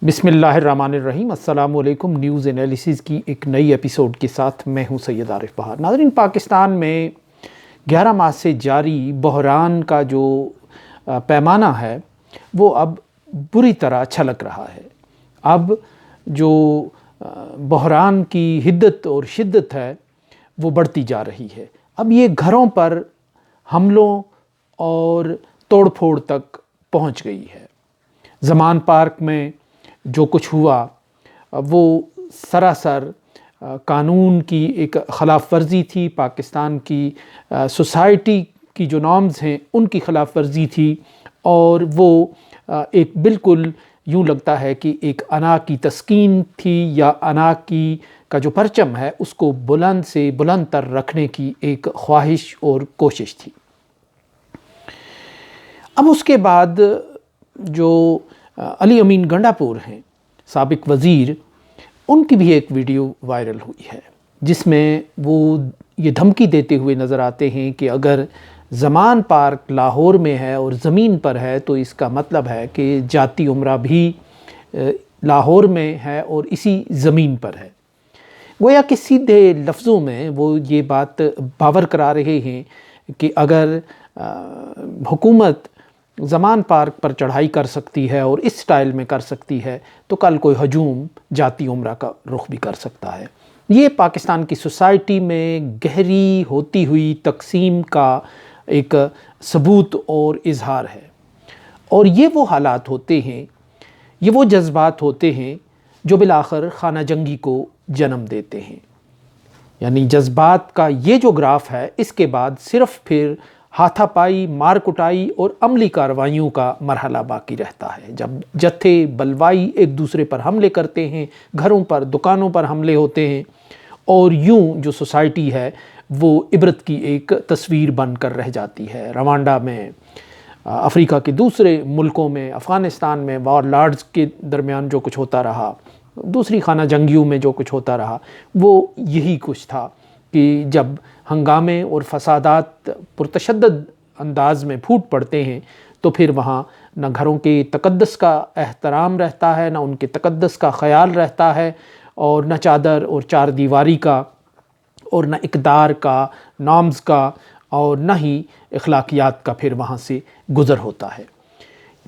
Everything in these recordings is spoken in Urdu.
بسم اللہ الرحمن الرحیم۔ السلام علیکم۔ نیوز انالیسز کی ایک نئی ایپیسوڈ کے ساتھ میں ہوں سید عارف بہار۔ ناظرین، پاکستان میں 11 ماہ سے جاری بحران کا جو پیمانہ ہے وہ اب بری طرح چھلک رہا ہے۔ اب جو بحران کی حدت اور شدت ہے وہ بڑھتی جا رہی ہے۔ اب یہ گھروں پر حملوں اور توڑ پھوڑ تک پہنچ گئی ہے۔ زمان پارک میں جو کچھ ہوا وہ سراسر قانون کی ایک خلاف ورزی تھی، پاکستان کی سوسائٹی کی جو نارمز ہیں ان کی خلاف ورزی تھی، اور وہ ایک بالکل یوں لگتا ہے کہ ایک انا کی تسکین تھی، یا انا کی کا جو پرچم ہے اس کو بلند سے بلند تر رکھنے کی ایک خواہش اور کوشش تھی۔ اب اس کے بعد جو علی امین گنڈا پور ہیں، سابق وزیر، ان کی بھی ایک ویڈیو وائرل ہوئی ہے جس میں وہ یہ دھمکی دیتے ہوئے نظر آتے ہیں کہ اگر زمان پارک لاہور میں ہے اور زمین پر ہے تو اس کا مطلب ہے کہ جاتی عمرہ بھی لاہور میں ہے اور اسی زمین پر ہے۔ گویا کہ سیدھے لفظوں میں وہ یہ بات باور کرا رہے ہیں کہ اگر حکومت زمان پارک پر چڑھائی کر سکتی ہے اور اس سٹائل میں کر سکتی ہے تو کل کوئی ہجوم جاتی عمرہ کا رخ بھی کر سکتا ہے۔ یہ پاکستان کی سوسائٹی میں گہری ہوتی ہوئی تقسیم کا ایک ثبوت اور اظہار ہے، اور یہ وہ حالات ہوتے ہیں، یہ وہ جذبات ہوتے ہیں جو بالآخر خانہ جنگی کو جنم دیتے ہیں۔ یعنی جذبات کا یہ جو گراف ہے، اس کے بعد صرف پھر ہاتھا پائی، مار کٹائی اور عملی کارروائیوں کا مرحلہ باقی رہتا ہے۔ جب جتھے بلوائی ایک دوسرے پر حملے کرتے ہیں، گھروں پر، دکانوں پر حملے ہوتے ہیں، اور یوں جو سوسائٹی ہے وہ عبرت کی ایک تصویر بن کر رہ جاتی ہے۔ روانڈا میں، افریقہ کے دوسرے ملکوں میں، افغانستان میں وار لارڈز کے درمیان جو کچھ ہوتا رہا، دوسری خانہ جنگیوں میں جو کچھ ہوتا رہا، وہ یہی کچھ تھا کہ جب ہنگامے اور فسادات پرتشدد انداز میں پھوٹ پڑتے ہیں تو پھر وہاں نہ گھروں کے تقدس کا احترام رہتا ہے، نہ ان کے تقدس کا خیال رہتا ہے، اور نہ چادر اور چار دیواری کا، اور نہ اقدار کا، نارمز کا، اور نہ ہی اخلاقیات کا پھر وہاں سے گزر ہوتا ہے۔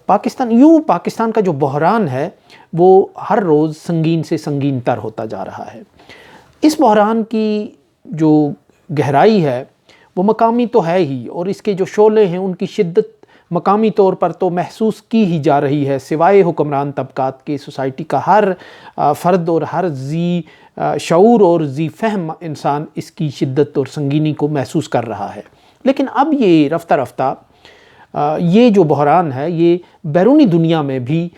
پاکستان کا جو بحران ہے وہ ہر روز سنگین سے سنگین تر ہوتا جا رہا ہے۔ اس بحران کی جو گہرائی ہے وہ مقامی تو ہے ہی، اور اس کے جو شعلے ہیں ان کی شدت مقامی طور پر تو محسوس کی ہی جا رہی ہے، سوائے حکمران طبقات کے سوسائٹی کا ہر فرد اور ہر ذی شعور اور ذی فہم انسان اس کی شدت اور سنگینی کو محسوس کر رہا ہے۔ لیکن اب یہ رفتہ رفتہ یہ جو بحران ہے یہ بیرونی دنیا میں بھی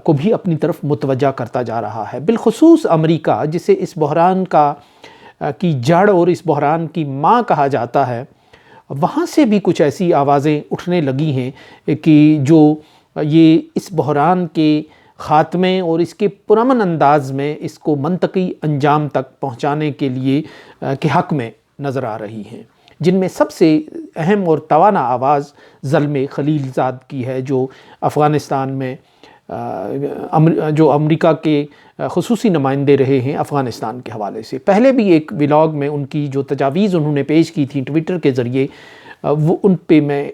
کو بھی اپنی طرف متوجہ کرتا جا رہا ہے، بالخصوص امریکہ، جسے اس بحران کی جڑ اور اس بحران کی ماں کہا جاتا ہے۔ وہاں سے بھی کچھ ایسی آوازیں اٹھنے لگی ہیں کہ جو یہ اس بحران کے خاتمے اور اس کے پرامن انداز میں اس کو منطقی انجام تک پہنچانے کے لیے کے حق میں نظر آ رہی ہیں، جن میں سب سے اہم اور توانا آواز زلمے خلیل زاد کی ہے، جو افغانستان میں جو امریکہ کے خصوصی نمائندے رہے ہیں افغانستان کے حوالے سے۔ پہلے بھی ایک ولاگ میں ان کی جو تجاویز انہوں نے پیش کی تھیں ٹویٹر کے ذریعے، وہ ان پہ میں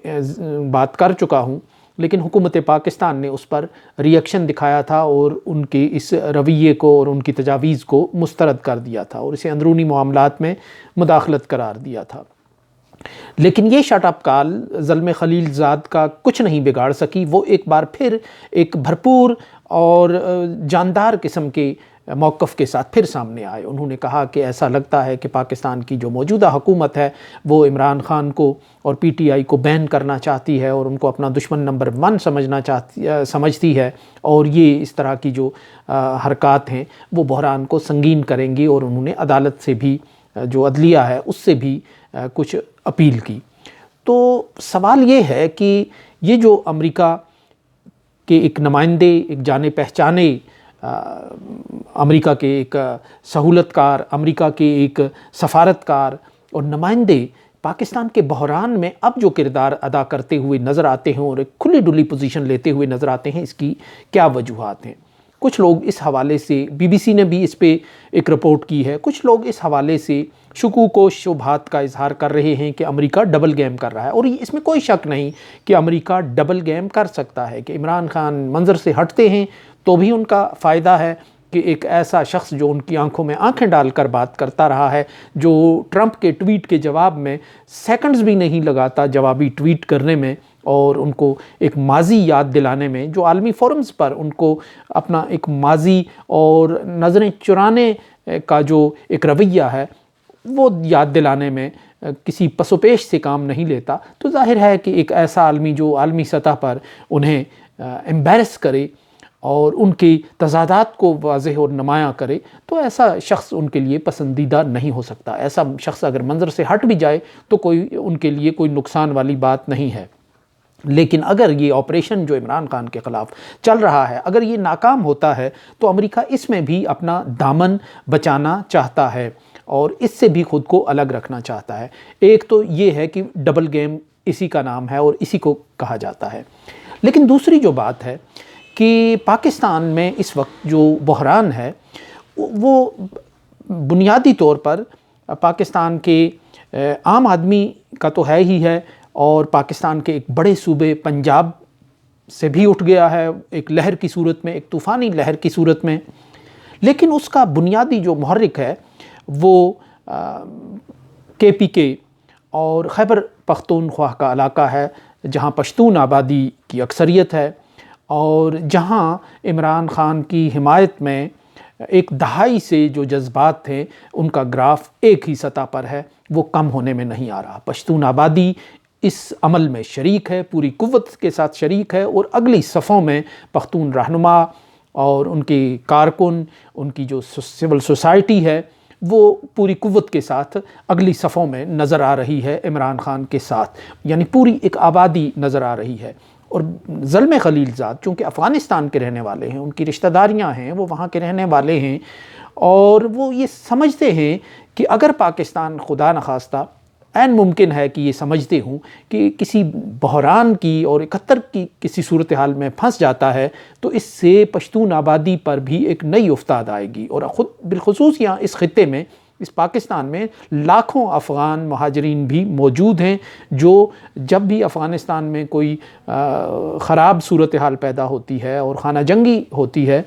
بات کر چکا ہوں، لیکن حکومت پاکستان نے اس پر ریئیکشن دکھایا تھا اور ان کے اس رویے کو اور ان کی تجاویز کو مسترد کر دیا تھا اور اسے اندرونی معاملات میں مداخلت قرار دیا تھا۔ لیکن یہ شٹ اپ کال زلمے خلیل زاد کا کچھ نہیں بگاڑ سکی۔ وہ ایک بار پھر ایک بھرپور اور جاندار قسم کے موقف کے ساتھ پھر سامنے آئے۔ انہوں نے کہا کہ ایسا لگتا ہے کہ پاکستان کی جو موجودہ حکومت ہے وہ عمران خان کو اور پی ٹی آئی کو بین کرنا چاہتی ہے اور ان کو اپنا دشمن نمبر 1 سمجھتی ہے، اور یہ اس طرح کی جو حرکات ہیں وہ بحران کو سنگین کریں گی، اور انہوں نے عدالت سے بھی، جو عدلیہ ہے اس سے بھی کچھ اپیل کی۔ تو سوال یہ ہے کہ یہ جو امریکہ کے ایک نمائندے، ایک جانے پہچانے امریکہ کے ایک سہولت کار، امریکہ کے ایک سفارتکار اور نمائندے پاکستان کے بحران میں اب جو کردار ادا کرتے ہوئے نظر آتے ہیں اور ایک کھلی ڈلی پوزیشن لیتے ہوئے نظر آتے ہیں، اس کی کیا وجوہات ہیں؟ کچھ لوگ اس حوالے سے BBC نے بھی اس پہ ایک رپورٹ کی ہے، کچھ لوگ اس حوالے سے شکوک و شبہات کا اظہار کر رہے ہیں کہ امریکہ ڈبل گیم کر رہا ہے، اور اس میں کوئی شک نہیں کہ امریکہ ڈبل گیم کر سکتا ہے، کہ عمران خان منظر سے ہٹتے ہیں تو بھی ان کا فائدہ ہے کہ ایک ایسا شخص جو ان کی آنکھوں میں آنکھیں ڈال کر بات کرتا رہا ہے، جو ٹرمپ کے ٹویٹ کے جواب میں سیکنڈز بھی نہیں لگاتا جوابی ٹویٹ کرنے میں اور ان کو ایک ماضی یاد دلانے میں، جو عالمی فورمز پر ان کو اپنا ایک ماضی اور نظریں چرانے کا جو ایک رویہ ہے وہ یاد دلانے میں کسی پس و پیش سے کام نہیں لیتا، تو ظاہر ہے کہ ایک ایسا عالمی جو عالمی سطح پر انہیں امبیرس کرے اور ان کی تضادات کو واضح اور نمایاں کرے، تو ایسا شخص ان کے لیے پسندیدہ نہیں ہو سکتا۔ ایسا شخص اگر منظر سے ہٹ بھی جائے تو کوئی ان کے لیے کوئی نقصان والی بات نہیں ہے۔ لیکن اگر یہ آپریشن جو عمران خان کے خلاف چل رہا ہے اگر یہ ناکام ہوتا ہے تو امریکہ اس میں بھی اپنا دامن بچانا چاہتا ہے اور اس سے بھی خود کو الگ رکھنا چاہتا ہے۔ ایک تو یہ ہے کہ ڈبل گیم اسی کا نام ہے اور اسی کو کہا جاتا ہے، لیکن دوسری جو بات ہے کہ پاکستان میں اس وقت جو بحران ہے وہ بنیادی طور پر پاکستان کے عام آدمی کا تو ہے ہی ہے، اور پاکستان کے ایک بڑے صوبے پنجاب سے بھی اٹھ گیا ہے ایک لہر کی صورت میں، ایک طوفانی لہر کی صورت میں، لیکن اس کا بنیادی جو محرک ہے وہ KPK اور خیبر پختونخوا کا علاقہ ہے، جہاں پشتون آبادی کی اکثریت ہے اور جہاں عمران خان کی حمایت میں ایک دہائی سے جو جذبات تھے ان کا گراف ایک ہی سطح پر ہے، وہ کم ہونے میں نہیں آ رہا۔ پشتون آبادی اس عمل میں شریک ہے، پوری قوت کے ساتھ شریک ہے، اور اگلی صفوں میں پختون رہنما اور ان کے کارکن، ان کی جو سول سوسائٹی ہے وہ پوری قوت کے ساتھ اگلی صفوں میں نظر آ رہی ہے عمران خان کے ساتھ، یعنی پوری ایک آبادی نظر آ رہی ہے۔ اور زلمے خلیل زاد چونکہ افغانستان کے رہنے والے ہیں، ان کی رشتہ داریاں ہیں، وہ وہاں کے رہنے والے ہیں، اور وہ یہ سمجھتے ہیں کہ اگر پاکستان خدا نخواستہ عین ممکن ہے کہ یہ سمجھتے ہوں کہ کسی بحران کی اور 71 کی کسی صورتحال میں پھنس جاتا ہے تو اس سے پشتون آبادی پر بھی ایک نئی افتاد آئے گی، اور خود بالخصوص یہاں اس خطے میں اس پاکستان میں لاکھوں افغان مہاجرین بھی موجود ہیں، جو جب بھی افغانستان میں کوئی خراب صورتحال پیدا ہوتی ہے اور خانہ جنگی ہوتی ہے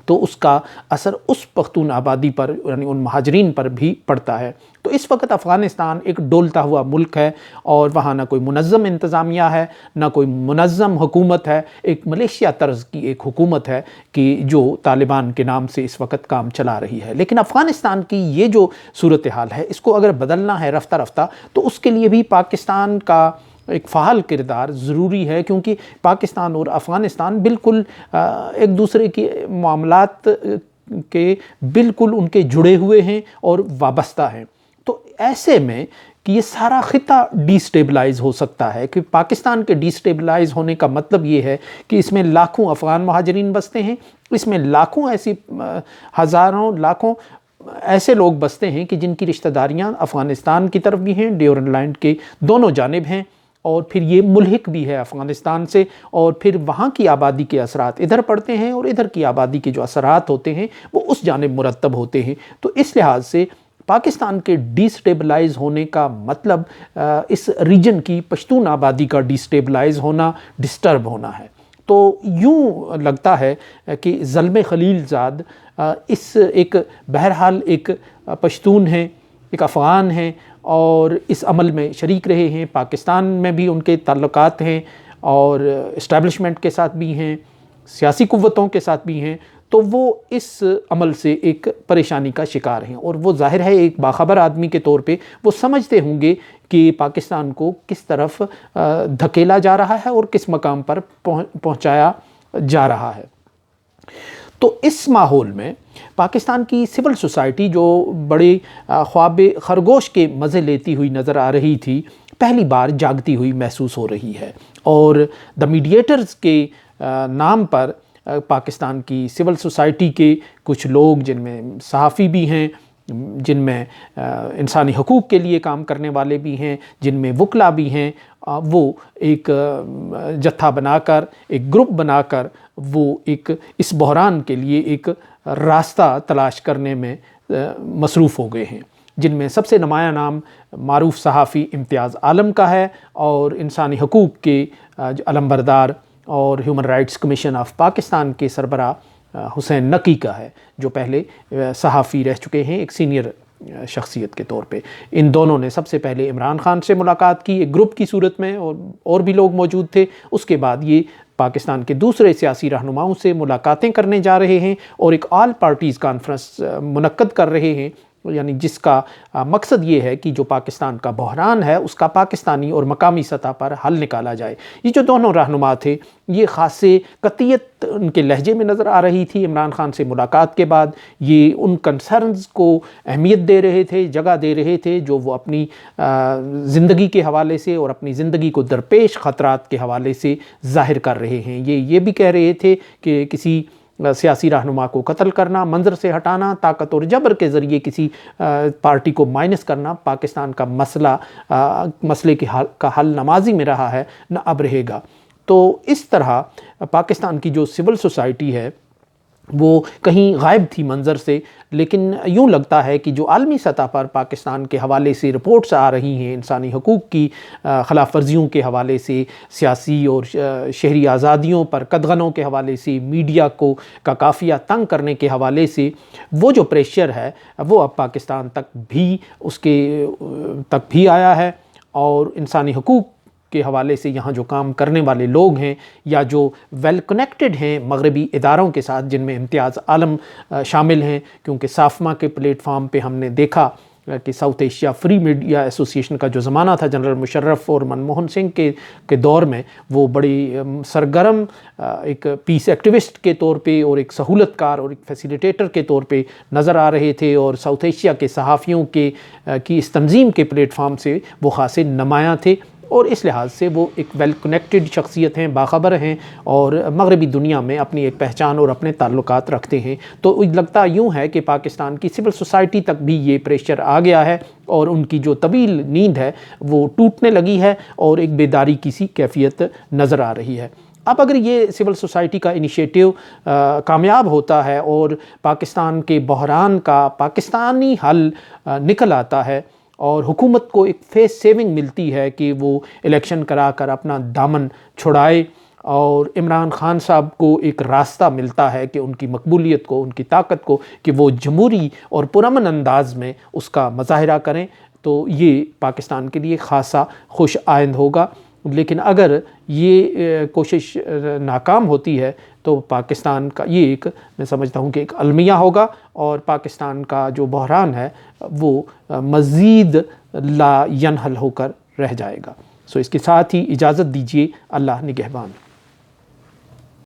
تو اس کا اثر اس پختون آبادی پر یعنی ان مہاجرین پر بھی پڑتا ہے۔ تو اس وقت افغانستان ایک ڈولتا ہوا ملک ہے، اور وہاں نہ کوئی منظم انتظامیہ ہے، نہ کوئی منظم حکومت ہے، ایک ملیشیا طرز کی ایک حکومت ہے کہ جو طالبان کے نام سے اس وقت کام چلا رہی ہے۔ لیکن افغانستان کی یہ جو صورتحال ہے اس کو اگر بدلنا ہے رفتہ رفتہ تو اس کے لیے بھی پاکستان کا ایک فعال کردار ضروری ہے، کیونکہ پاکستان اور افغانستان بالکل ایک دوسرے کے معاملات کے بالکل ان کے جڑے ہوئے ہیں اور وابستہ ہیں۔ تو ایسے میں کہ یہ سارا خطہ ڈی سٹیبلائز ہو سکتا ہے، کہ پاکستان کے ڈی سٹیبلائز ہونے کا مطلب یہ ہے کہ اس میں لاکھوں افغان مہاجرین بستے ہیں، اس میں لاکھوں ایسی ہزاروں لاکھوں ایسے لوگ بستے ہیں کہ جن کی رشتہ داریاں افغانستان کی طرف بھی ہیں، ڈیورنڈ لائن کے دونوں جانب ہیں، اور پھر یہ ملحق بھی ہے افغانستان سے، اور پھر وہاں کی آبادی کے اثرات ادھر پڑتے ہیں اور ادھر کی آبادی کے جو اثرات ہوتے ہیں وہ اس جانب مرتب ہوتے ہیں۔ تو اس لحاظ سے پاکستان کے ڈی سٹیبلائز ہونے کا مطلب اس ریجن کی پشتون آبادی کا ڈی سٹیبلائز ہونا، ڈسٹرب ہونا ہے۔ تو یوں لگتا ہے کہ زلمے خلیل زاد اس ایک بہرحال ایک پشتون ہیں، ایک افغان ہیں، اور اس عمل میں شریک رہے ہیں، پاکستان میں بھی ان کے تعلقات ہیں اور اسٹیبلشمنٹ کے ساتھ بھی ہیں، سیاسی قوتوں کے ساتھ بھی ہیں، تو وہ اس عمل سے ایک پریشانی کا شکار ہیں، اور وہ ظاہر ہے ایک باخبر آدمی کے طور پہ وہ سمجھتے ہوں گے کہ پاکستان کو کس طرف دھکیلا جا رہا ہے اور کس مقام پر پہنچایا جا رہا ہے۔ تو اس ماحول میں پاکستان کی سول سوسائٹی جو بڑے خواب خرگوش کے مزے لیتی ہوئی نظر آ رہی تھی، پہلی بار جاگتی ہوئی محسوس ہو رہی ہے، اور دا میڈیٹرز کے نام پر پاکستان کی سول سوسائٹی کے کچھ لوگ، جن میں صحافی بھی ہیں، جن میں انسانی حقوق کے لیے کام کرنے والے بھی ہیں، جن میں وکلا بھی ہیں، وہ ایک جتھا بنا کر، ایک گروپ بنا کر وہ ایک اس بحران کے لیے ایک راستہ تلاش کرنے میں مصروف ہو گئے ہیں، جن میں سب سے نمایاں نام معروف صحافی امتیاز عالم کا ہے، اور انسانی حقوق کے علمبردار اور human rights commission of Pakistan کے سربراہ حسین نقی کا ہے، جو پہلے صحافی رہ چکے ہیں ایک سینئر شخصیت کے طور پہ۔ ان دونوں نے سب سے پہلے عمران خان سے ملاقات کی ایک گروپ کی صورت میں، اور بھی لوگ موجود تھے۔ اس کے بعد یہ پاکستان کے دوسرے سیاسی رہنماؤں سے ملاقاتیں کرنے جا رہے ہیں اور ایک آل پارٹیز کانفرنس منعقد کر رہے ہیں، یعنی جس کا مقصد یہ ہے کہ جو پاکستان کا بحران ہے اس کا پاکستانی اور مقامی سطح پر حل نکالا جائے۔ یہ جو دونوں رہنما تھے یہ خاصے قطعیت ان کے لہجے میں نظر آ رہی تھی۔ عمران خان سے ملاقات کے بعد یہ ان کنسرنز کو اہمیت دے رہے تھے، جگہ دے رہے تھے جو وہ اپنی زندگی کے حوالے سے اور اپنی زندگی کو درپیش خطرات کے حوالے سے ظاہر کر رہے ہیں۔ یہ بھی کہہ رہے تھے کہ کسی سیاسی رہنما کو قتل کرنا، منظر سے ہٹانا، طاقت اور جبر کے ذریعے کسی پارٹی کو مائنس کرنا پاکستان کا مسئلے کا حل نہ ماضی میں رہا ہے نہ اب رہے گا۔ تو اس طرح پاکستان کی جو سول سوسائٹی ہے وہ کہیں غائب تھی منظر سے، لیکن یوں لگتا ہے کہ جو عالمی سطح پر پاکستان کے حوالے سے رپورٹس آ رہی ہیں انسانی حقوق کی خلاف ورزیوں کے حوالے سے، سیاسی اور شہری آزادیوں پر قدغنوں کے حوالے سے، میڈیا کا قافیہ تنگ کرنے کے حوالے سے، وہ جو پریشر ہے وہ اب پاکستان تک بھی آیا ہے، اور انسانی حقوق کے حوالے سے یہاں جو کام کرنے والے لوگ ہیں یا جو ویل کنیکٹڈ ہیں مغربی اداروں کے ساتھ، جن میں امتیاز عالم شامل ہیں، کیونکہ سافما کے پلیٹ فارم پہ ہم نے دیکھا کہ ساؤتھ ایشیا فری میڈیا ایسوسی ایشن کا جو زمانہ تھا جنرل مشرف اور منموہن سنگھ کے دور میں، وہ بڑی سرگرم ایک پیس ایکٹیوسٹ کے طور پہ اور ایک سہولت کار اور ایک فیسیلیٹیٹر کے طور پہ نظر آ رہے تھے، اور ساؤتھ ایشیا کے صحافیوں کی اس تنظیم کے پلیٹ فارم سے وہ خاصے نمایاں تھے، اور اس لحاظ سے وہ ایک ویل کنیکٹڈ شخصیت ہیں، باخبر ہیں، اور مغربی دنیا میں اپنی ایک پہچان اور اپنے تعلقات رکھتے ہیں۔ تو لگتا یوں ہے کہ پاکستان کی سول سوسائٹی تک بھی یہ پریشر آ گیا ہے، اور ان کی جو طویل نیند ہے وہ ٹوٹنے لگی ہے، اور ایک بیداری کی سی کیفیت نظر آ رہی ہے۔ اب اگر یہ سول سوسائٹی کا انیشیٹو کامیاب ہوتا ہے اور پاکستان کے بحران کا پاکستانی حل نکل آتا ہے، اور حکومت کو ایک فیس سیونگ ملتی ہے کہ وہ الیکشن کرا کر اپنا دامن چھڑائے، اور عمران خان صاحب کو ایک راستہ ملتا ہے کہ ان کی مقبولیت کو، ان کی طاقت کو، کہ وہ جمہوری اور پرامن انداز میں اس کا مظاہرہ کریں، تو یہ پاکستان کے لیے خاصا خوش آئند ہوگا۔ لیکن اگر یہ کوشش ناکام ہوتی ہے تو پاکستان کا یہ ایک، میں سمجھتا ہوں کہ ایک المیہ ہوگا، اور پاکستان کا جو بحران ہے وہ مزید لا ینحل ہو کر رہ جائے گا۔ اس کے ساتھ ہی اجازت دیجیے، اللہ نگہبان۔